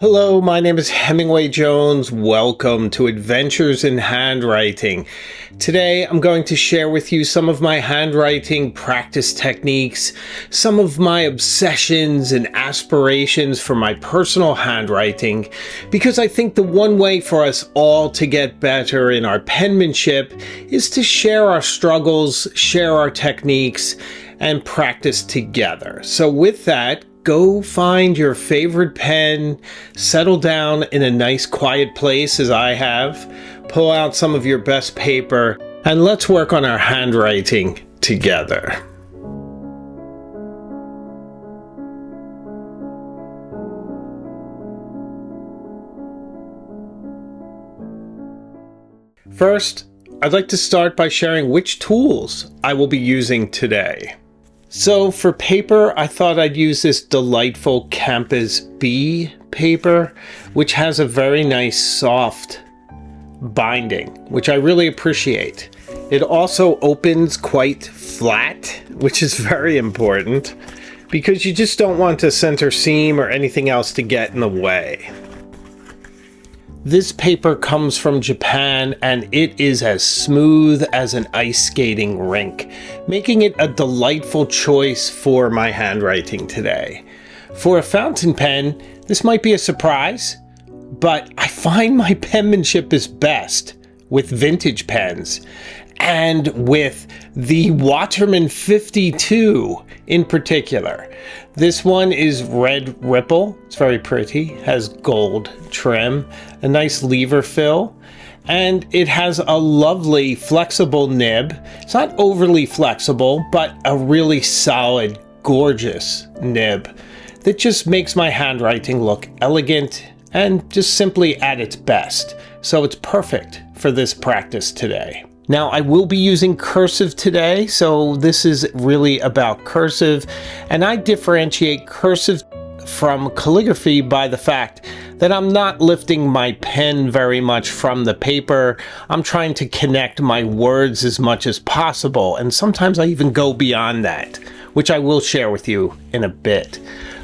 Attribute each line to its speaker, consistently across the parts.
Speaker 1: Hello, my name is Hemingway Jones. Welcome to Adventures in Handwriting. Today I'm going to share with you some of my handwriting practice techniques, some of my obsessions and aspirations for my personal handwriting, because I think the one way for us all to get better in our penmanship is to share our struggles, share our techniques, and practice together. So with that, go find your favorite pen, settle down in a nice quiet place as I have, pull out some of your best paper, and let's work on our handwriting together. First, I'd like to start by sharing which tools I will be using today. So for paper, I thought I'd use this delightful Campus B paper, which has a very nice soft binding, which I really appreciate. It also opens quite flat, which is very important because you just don't want a center seam or anything else to get in the way. This paper comes from Japan and it is as smooth as an ice skating rink, making it a delightful choice for my handwriting today. For a fountain pen, this might be a surprise, but I find my penmanship is best with vintage pens and with the Waterman 52 in particular. This one is red ripple. It's very pretty, has gold trim, a nice lever fill, and it has a lovely flexible nib. It's not overly flexible, but a really solid, gorgeous nib that just makes my handwriting look elegant and just simply at its best. So it's perfect for this practice today. Now, I will be using cursive today, so this is really about cursive, and I differentiate cursive from calligraphy by the fact that I'm not lifting my pen very much from the paper. I'm trying to connect my words as much as possible, and sometimes I even go beyond that, which I will share with you in a bit.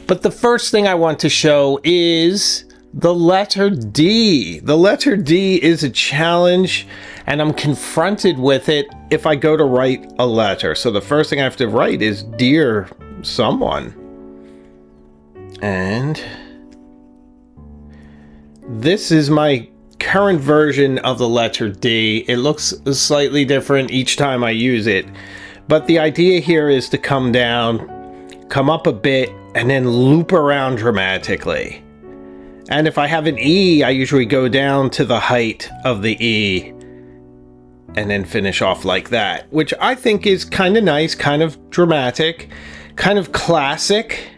Speaker 1: But the first thing I want to show is the letter D. The letter D is a challenge, and I'm confronted with it if I go to write a letter. So the first thing I have to write is dear someone. And this is my current version of the letter D. It looks slightly different each time I use it, but the idea here is to come down, come up a bit, and then loop around dramatically. And if I have an E, I usually go down to the height of the E and then finish off like that, which I think is kind of nice, kind of dramatic, kind of classic.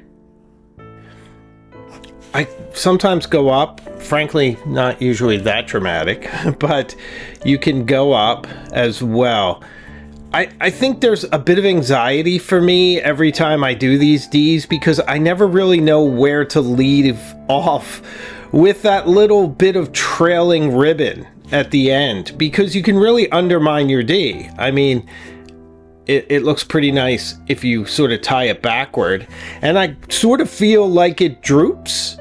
Speaker 1: I sometimes go up, frankly, not usually that dramatic, but you can go up as well. I think there's a bit of anxiety for me every time I do these Ds because I never really know where to leave off with that little bit of trailing ribbon at the end, because you can really undermine your D. I mean, it looks pretty nice if you sort of tie it backward, and I sort of feel like it droops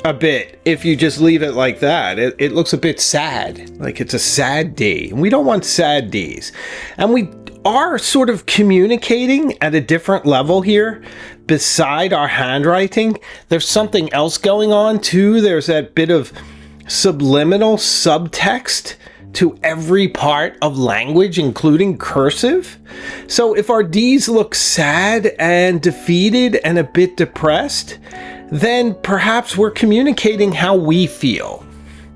Speaker 1: a bit if you just leave it like that. It looks a bit sad, like it's a sad D. We don't want sad Ds. And we are sort of communicating at a different level here. Beside our handwriting, there's something else going on too. There's that bit of subliminal subtext to every part of language, including cursive. So if our Ds look sad and defeated and a bit depressed, then perhaps we're communicating how we feel.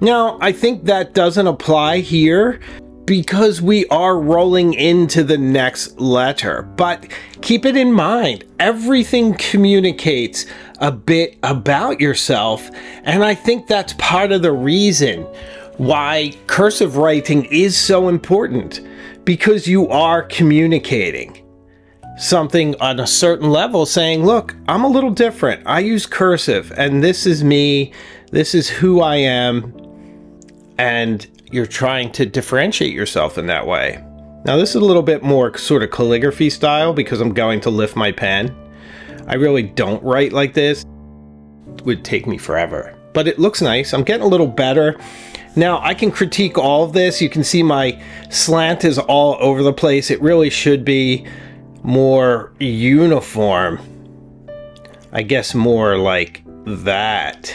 Speaker 1: Now, I think that doesn't apply here because we are rolling into the next letter. But keep it in mind, everything communicates a bit about yourself, and I think that's part of the reason why cursive writing is so important, because you are communicating something on a certain level, saying, look, I'm a little different. I use cursive, and this is me. This is who I am. And you're trying to differentiate yourself in that way. Now, this is a little bit more sort of calligraphy style because I'm going to lift my pen. I really don't write like this. It would take me forever but it looks nice. I'm getting a little better. Now, I can critique all of this. You can see my slant is all over the place. It really should be more uniform. I guess more like that.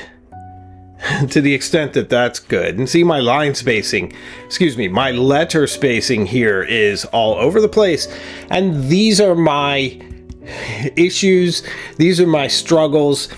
Speaker 1: To the extent that that's good. And see my line spacing, excuse me, my letter spacing here is all over the place. And these are my issues. These are my struggles.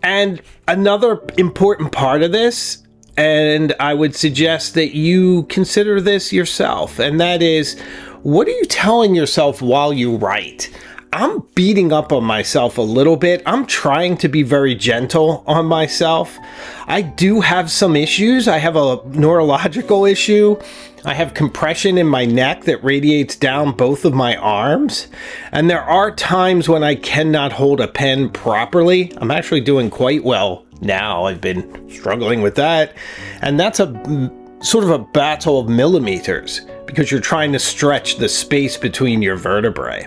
Speaker 1: And another important part of this, and I would suggest that you consider this yourself, and that is, what are you telling yourself while you write? I'm beating up on myself a little bit. I'm trying to be very gentle on myself. I do have some issues. I have a neurological issue. I have compression in my neck that radiates down both of my arms. And there are times when I cannot hold a pen properly. I'm actually doing quite well now. I've been struggling with that. And that's a sort of a battle of millimeters because you're trying to stretch the space between your vertebrae.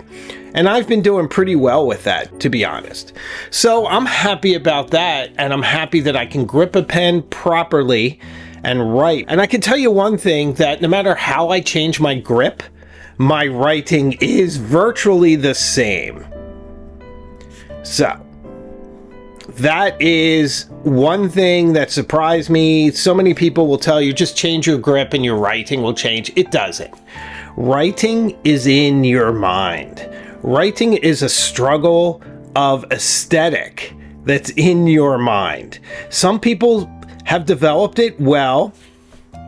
Speaker 1: And I've been doing pretty well with that, to be honest. So I'm happy about that, and I'm happy that I can grip a pen properly and write. And I can tell you one thing, that no matter how I change my grip, my writing is virtually the same. So that is one thing that surprised me. So many people will tell you, just change your grip and your writing will change. It doesn't. Writing is in your mind. Writing is a struggle of aesthetic that's in your mind. Some people have developed it well,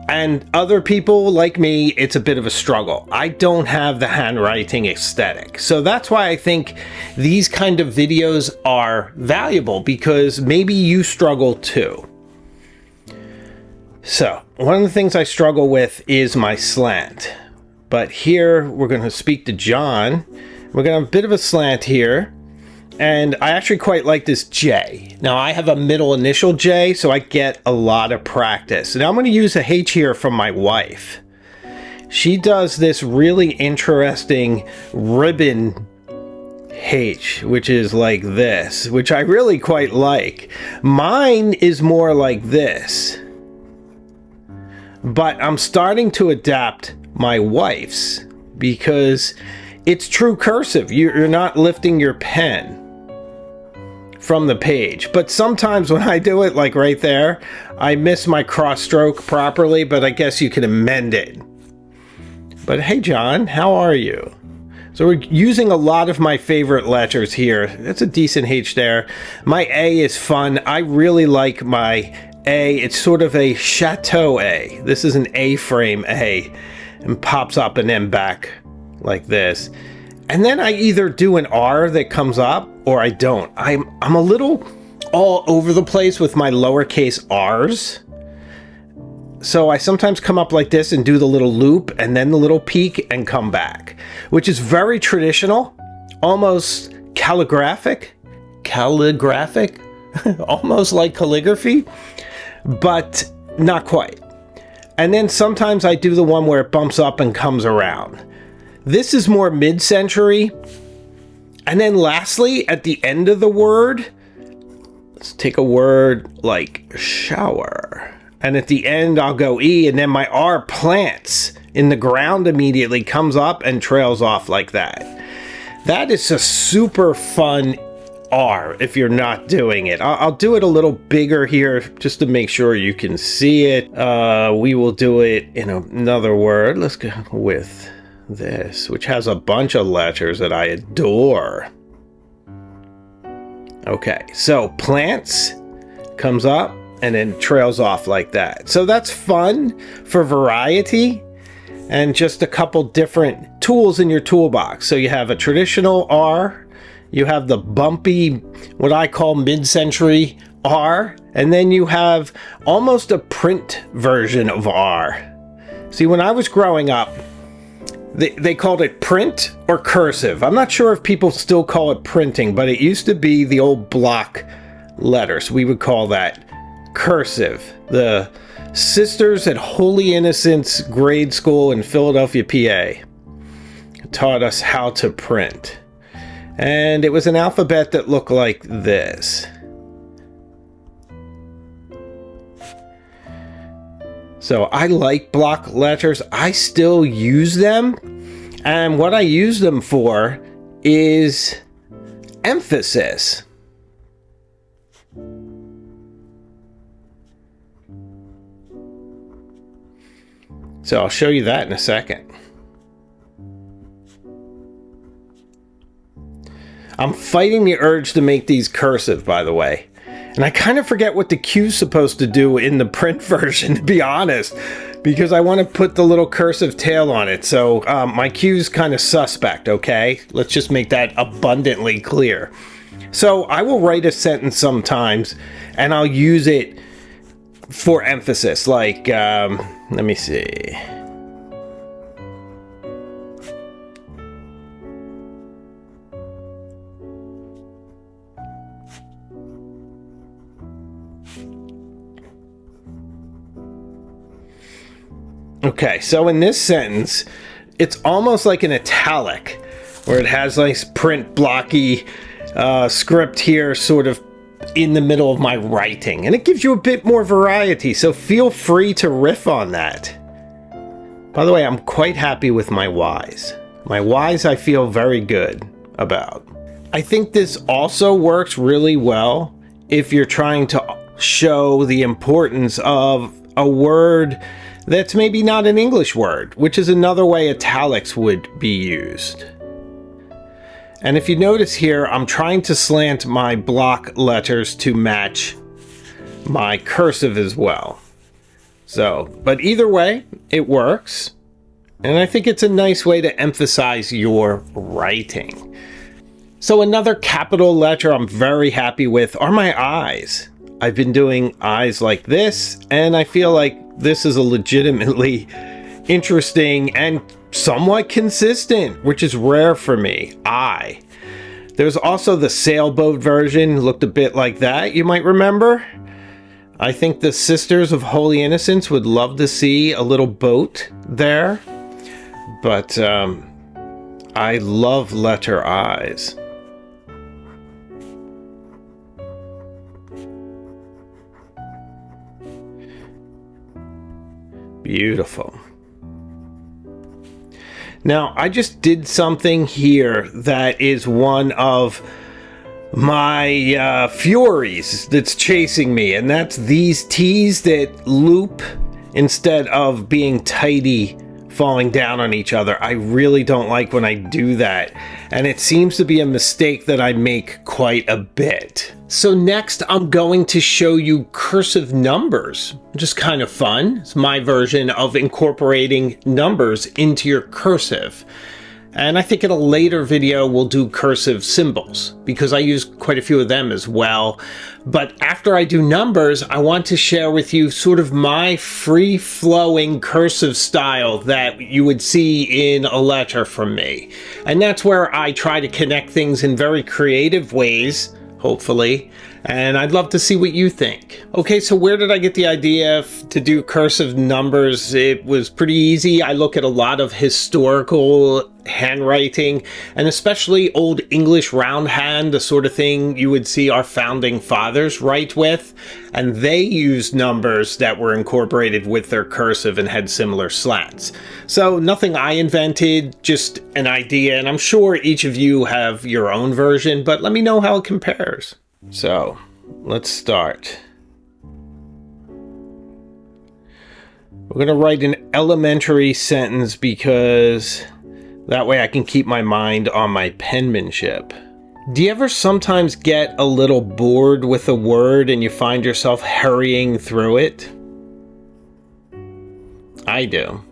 Speaker 1: and other people, like me, it's a bit of a struggle. I don't have the handwriting aesthetic. So that's why I think these kind of videos are valuable, because maybe you struggle too. So one of the things I struggle with is my slant. But here we're going to speak to John. We're going to have a bit of a slant here, and I actually quite like this J. Now, I have a middle initial J, so I get a lot of practice. Now, I'm going to use a H here from my wife. She does this really interesting ribbon H, which is like this, which I really quite like. Mine is more like this, but I'm starting to adapt my wife's because it's true cursive. You're not lifting your pen from the page. But sometimes when I do it, like right there, I miss my cross stroke properly, but I guess you can amend it. But hey, John, how are you? So we're using a lot of my favorite letters here. That's a decent H there. My A is fun. I really like my A. It's sort of a chateau A. This is an A-frame A, and pops up and then back like this. And then I either do an R that comes up or I don't. I'm a little all over the place with my lowercase r's. So I sometimes come up like this and do the little loop and then the little peak and come back, which is very traditional, almost calligraphic, almost like calligraphy, but not quite. And then sometimes I do the one where it bumps up and comes around. This is more mid-century. And then lastly, at the end of the word, let's take a word like shower. And at the end, I'll go E, and then my R plants in the ground immediately, comes up and trails off like that. That is a super fun R if you're not doing it. I'll do it a little bigger here just to make sure you can see it. We will do it in another word. Let's go with this, which has a bunch of letters that I adore. Okay, so plants comes up and then trails off like that. So that's fun for variety and just a couple different tools in your toolbox. So you have a traditional R, you have the bumpy, what I call mid-century R, and then you have almost a print version of R. See, when I was growing up, they called it print or cursive. I'm not sure if people still call it printing, but it used to be the old block letters. We would call that cursive. The sisters at Holy Innocents Grade School in Philadelphia, PA, taught us how to print. And it was an alphabet that looked like this. So I like block letters. I still use them. And what I use them for is emphasis. So I'll show you that in a second. I'm fighting the urge to make these cursive, by the way. And I kind of forget what the Q's supposed to do in the print version, to be honest, because I want to put the little cursive tail on it. So my Q's kind of suspect, okay? Let's just make that abundantly clear. So I will write a sentence sometimes, and I'll use it for emphasis. Like, let me see. Okay, so in this sentence, it's almost like an italic, where it has nice print blocky script here, sort of in the middle of my writing, and it gives you a bit more variety, so feel free to riff on that. By the way, I'm quite happy with my Y's. My Y's I feel very good about. I think this also works really well if you're trying to show the importance of a word that's maybe not an English word, which is another way italics would be used. And if you notice here, I'm trying to slant my block letters to match my cursive as well. So, but either way, it works. And I think it's a nice way to emphasize your writing. So another capital letter I'm very happy with are my I's. I've been doing I's like this, and I feel like this is a legitimately interesting and somewhat consistent, which is rare for me. I. There's also the sailboat version, looked a bit like that, you might remember. I think the Sisters of Holy Innocents would love to see a little boat there. But I love letter I's. Beautiful. Now, I just did something here that is one of my furies that's chasing me, and that's these T's that loop instead of being tidy, falling down on each other. I really don't like when I do that, and it seems to be a mistake that I make quite a bit. So next I'm going to show you cursive numbers, which is kind of fun. It's my version of incorporating numbers into your cursive. And I think in a later video we'll do cursive symbols, because I use quite a few of them as well. But after I do numbers, I want to share with you sort of my free-flowing cursive style that you would see in a letter from me. And that's where I try to connect things in very creative ways, hopefully, and I'd love to see what you think. Okay, so where did I get the idea to do cursive numbers? It was pretty easy. I look at a lot of historical handwriting, and especially Old English roundhand, the sort of thing you would see our founding fathers write with, and they used numbers that were incorporated with their cursive and had similar slats. So nothing I invented, just an idea, and I'm sure each of you have your own version, but let me know how it compares. So let's start. We're going to write an elementary sentence because that way I can keep my mind on my penmanship. Do you ever sometimes get a little bored with a word and you find yourself hurrying through it? I do.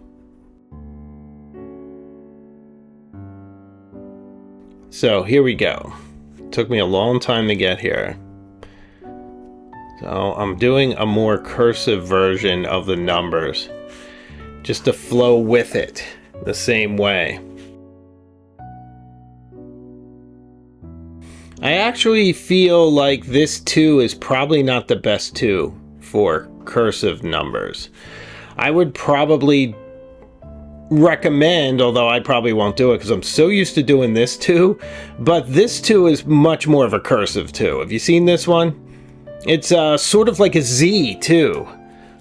Speaker 1: So here we go. Took me a long time to get here. So I'm doing a more cursive version of the numbers, just to flow with it the same way. I actually feel like this 2 is probably not the best 2 for cursive numbers. I would probably recommend, although I probably won't do it because I'm so used to doing this 2, but this 2 is much more of a cursive 2. Have you seen this one? It's sort of like a Z too,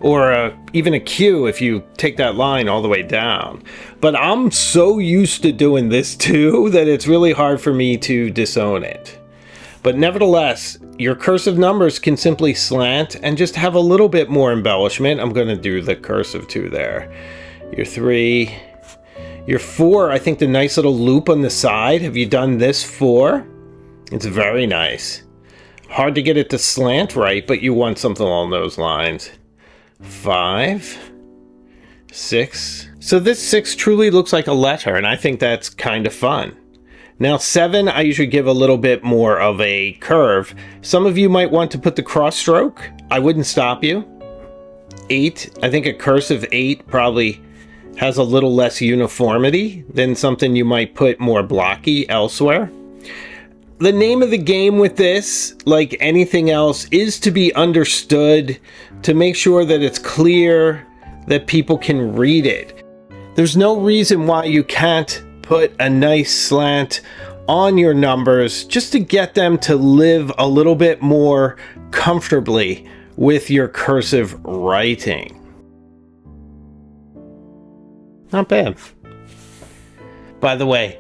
Speaker 1: or even a Q if you take that line all the way down. But I'm so used to doing this too that it's really hard for me to disown it. But nevertheless, your cursive numbers can simply slant and just have a little bit more embellishment. I'm going to do the cursive 2 there. Your 3, your 4, I think the nice little loop on the side. Have you done this 4? It's very nice. Hard to get it to slant right, but you want something along those lines. 5, 6. So this 6 truly looks like a letter, and I think that's kind of fun. Now 7, I usually give a little bit more of a curve. Some of you might want to put the cross stroke. I wouldn't stop you. 8, I think a cursive 8 probably has a little less uniformity than something you might put more blocky elsewhere. The name of the game with this, like anything else, is to be understood, to make sure that it's clear, that people can read it. There's no reason why you can't put a nice slant on your numbers just to get them to live a little bit more comfortably with your cursive writing. Not bad. By the way,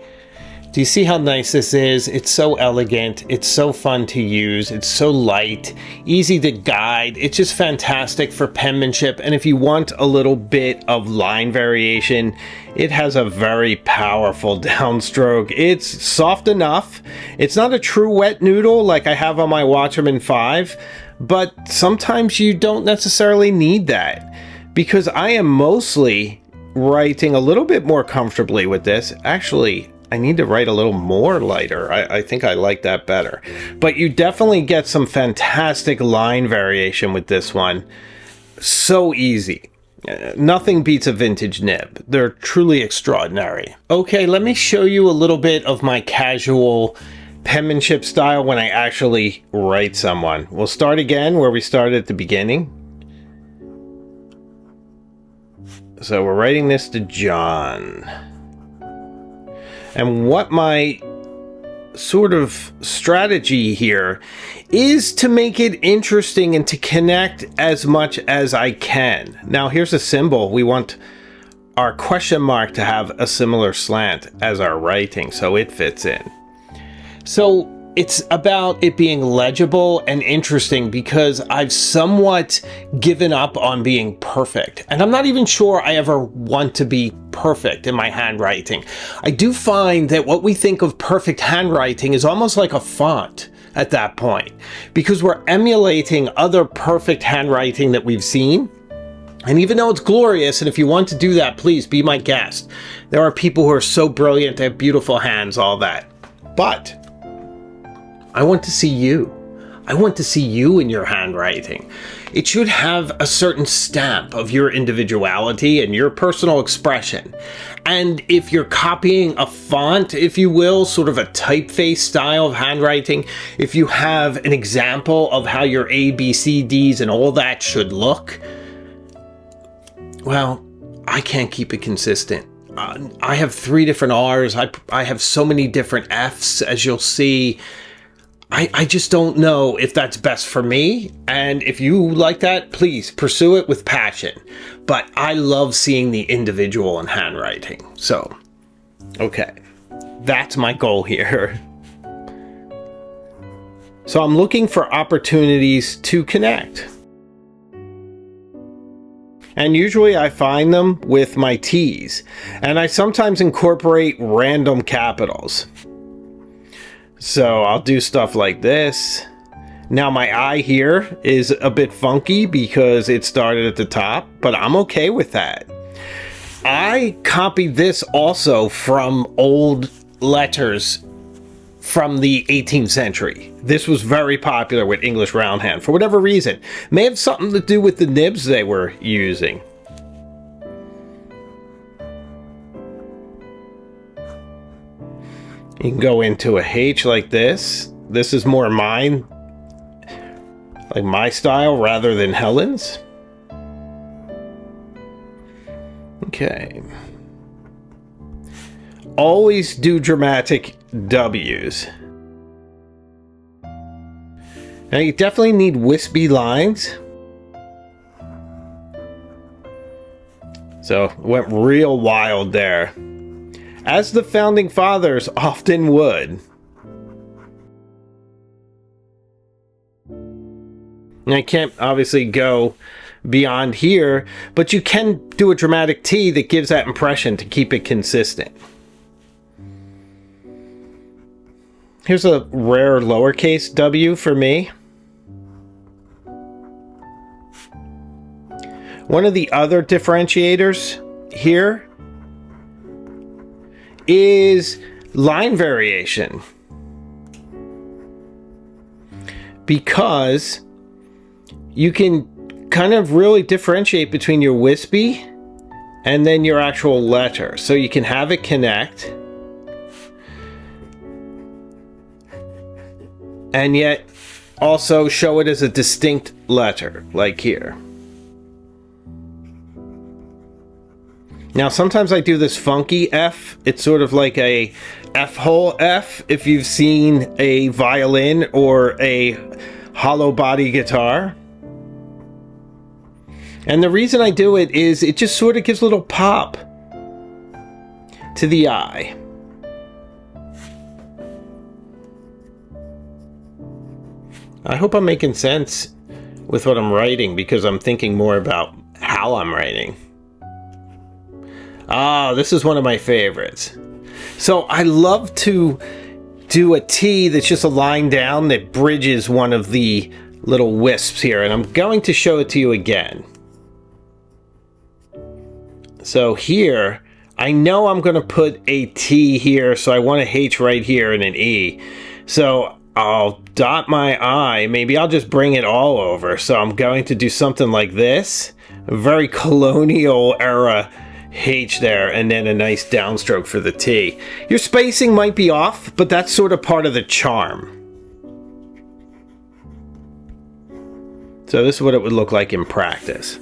Speaker 1: do you see how nice this is? It's so elegant, it's so fun to use, it's so light, easy to guide. It's just fantastic for penmanship, and if you want a little bit of line variation, it has a very powerful downstroke. It's soft enough. It's not a true wet noodle like I have on my Watcherman 5, but sometimes you don't necessarily need that, because I am mostly writing a little bit more comfortably with this. Actually, I need to write a little more lighter. I think I like that better. But you definitely get some fantastic line variation with this one. So easy. Nothing beats a vintage nib. They're truly extraordinary. Okay, let me show you a little bit of my casual penmanship style when I actually write someone. We'll start again where we started at the beginning. So we're writing this to John. And what my sort of strategy here is to make it interesting and to connect as much as I can. Now here's a symbol. We want our question mark to have a similar slant as our writing, so it fits in. So it's about it being legible and interesting, because I've somewhat given up on being perfect. And I'm not even sure I ever want to be perfect in my handwriting. I do find that what we think of perfect handwriting is almost like a font at that point, because we're emulating other perfect handwriting that we've seen. And even though it's glorious, and if you want to do that, please be my guest. There are people who are so brilliant, they have beautiful hands, all that. But I want to see you. I want to see you in your handwriting. It should have a certain stamp of your individuality and your personal expression. And if you're copying a font, if you will, sort of a typeface style of handwriting, if you have an example of how your A, B, C, Ds and all that should look, well, I can't keep it consistent. I have 3 different R's. I have so many different F's, as you'll see. I just don't know if that's best for me, and if you like that, please pursue it with passion. But I love seeing the individual in handwriting. So, okay, that's my goal here. So I'm looking for opportunities to connect. And usually I find them with my T's, and I sometimes incorporate random capitals. So I'll do stuff like this. Now my I here is a bit funky because it started at the top, but I'm okay with that. I copied this also from old letters from the 18th century. This was very popular with English roundhand for whatever reason. May have something to do with the nibs they were using. You can go into a H like this. This is more mine, like my style rather than Helen's. Okay. Always do dramatic W's. Now you definitely need wispy lines. So it went real wild there, as the founding fathers often would. And I can't obviously go beyond here, but you can do a dramatic T that gives that impression to keep it consistent. Here's a rare lowercase w for me. One of the other differentiators here is line variation, because you can kind of really differentiate between your wispy and then your actual letter. So you can have it connect and yet also show it as a distinct letter, like here. Now sometimes I do this funky F. It's sort of like a F hole F if you've seen a violin or a hollow body guitar. And the reason I do it is it just sort of gives a little pop to the eye. I hope I'm making sense with what I'm writing, because I'm thinking more about how I'm writing. Ah, this is one of my favorites. So I love to do a T that's just a line down that bridges one of the little wisps here, and I'm going to show it to you again. So here, I know I'm going to put a T here, so I want a H right here and an E. So I'll dot my I. Maybe I'll just bring it all over. So I'm going to do something like this. A very colonial era H there, and then a nice downstroke for the T. Your spacing might be off, but that's sort of part of the charm. So this is what it would look like in practice.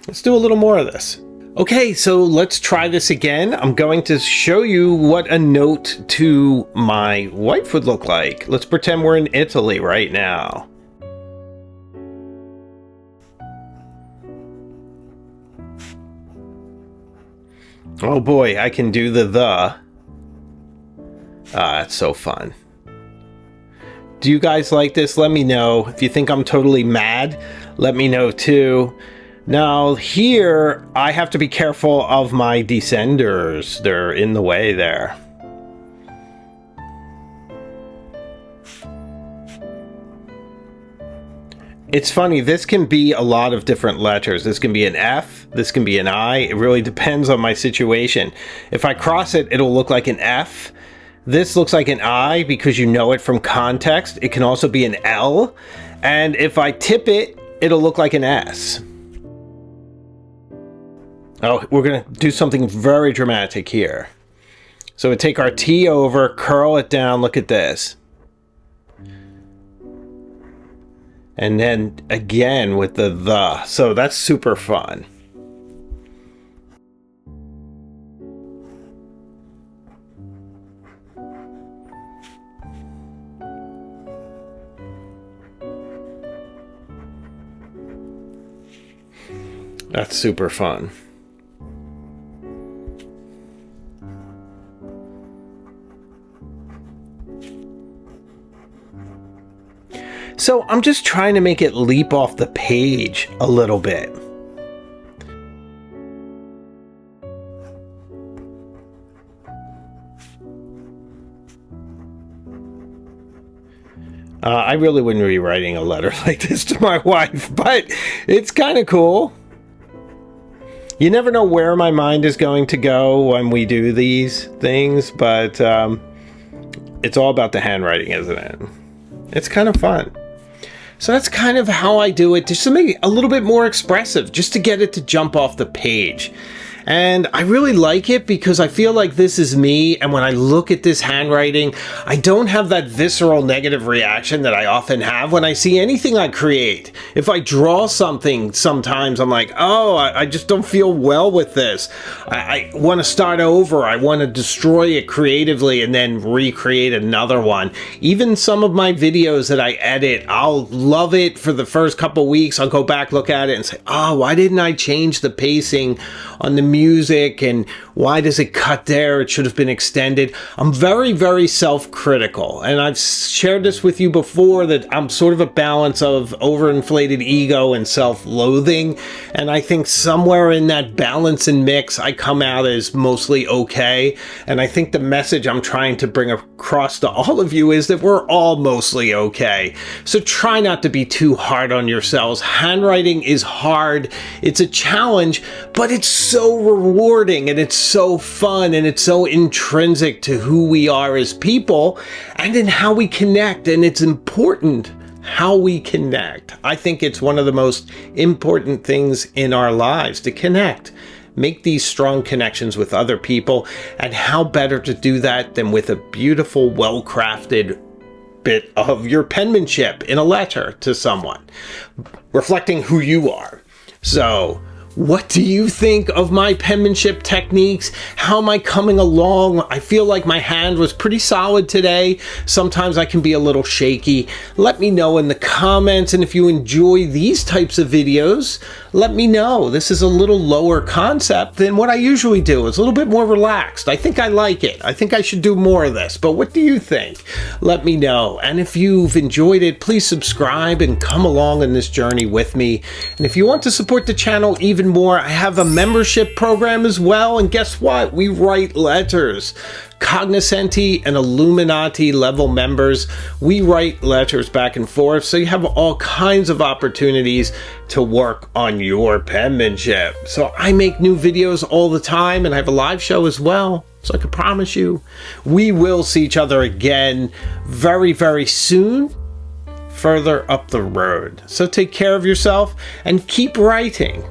Speaker 1: Let's do a little more of this. Okay, so let's try this again. I'm going to show you what a note to my wife would look like. Let's pretend we're in Italy right now. Oh boy, I can do the. Ah, that's so fun. Do you guys like this? Let me know. If you think I'm totally mad, let me know too. Now here, I have to be careful of my descenders. They're in the way there. It's funny, this can be a lot of different letters. This can be an F, this can be an I. It really depends on my situation. If I cross it, it'll look like an F. This looks like an I because you know it from context. It can also be an L. And if I tip it, it'll look like an S. Oh, we're going to do something very dramatic here. So we take our T over, curl it down, look at this. And then again with the. So that's super fun. That's super fun. So I'm just trying to make it leap off the page a little bit. I really wouldn't be writing a letter like this to my wife, but it's kind of cool. You never know where my mind is going to go when we do these things, but it's all about the handwriting, isn't it? It's kind of fun. So that's kind of how I do it, just to make it a little bit more expressive, just to get it to jump off the page. And I really like it because I feel like this is me, and when I look at this handwriting, I don't have that visceral negative reaction that I often have when I see anything I create. If I draw something, sometimes I'm like, oh, I just don't feel well with this. I want to start over. I want to destroy it creatively and then recreate another one. Even some of my videos that I edit, I'll love it for the first couple weeks. I'll go back, look at it and say, oh, why didn't I change the pacing on the music, and why does it cut there? It should have been extended. I'm very, very self-critical, and I've shared this with you before that I'm sort of a balance of overinflated ego and self-loathing, and I think somewhere in that balance and mix I come out as mostly okay. And I think the message I'm trying to bring across to all of you is that we're all mostly okay. So try not to be too hard on yourselves. Handwriting is hard, it's a challenge, but it's so rewarding, and it's so fun, and it's so intrinsic to who we are as people and in how we connect. And it's important how we connect. I think it's one of the most important things in our lives, to connect, make these strong connections with other people. And how better to do that than with a beautiful, well-crafted bit of your penmanship in a letter to someone, reflecting who you are. So what do you think of my penmanship techniques? How am I coming along? I feel like my hand was pretty solid today. Sometimes I can be a little shaky. Let me know in the comments, and if you enjoy these types of videos, let me know. This is a little lower concept than what I usually do. It's a little bit more relaxed. I think I like it. I think I should do more of this, but what do you think? Let me know. And if you've enjoyed it, please subscribe and come along on this journey with me. And if you want to support the channel even more, I have a membership program as well, and guess what? We write letters. Cognoscenti and Illuminati level members, we write letters back and forth, so you have all kinds of opportunities to work on your penmanship. So I make new videos all the time, and I have a live show as well, so I can promise you we will see each other again very, very soon, further up the road. So take care of yourself and keep writing.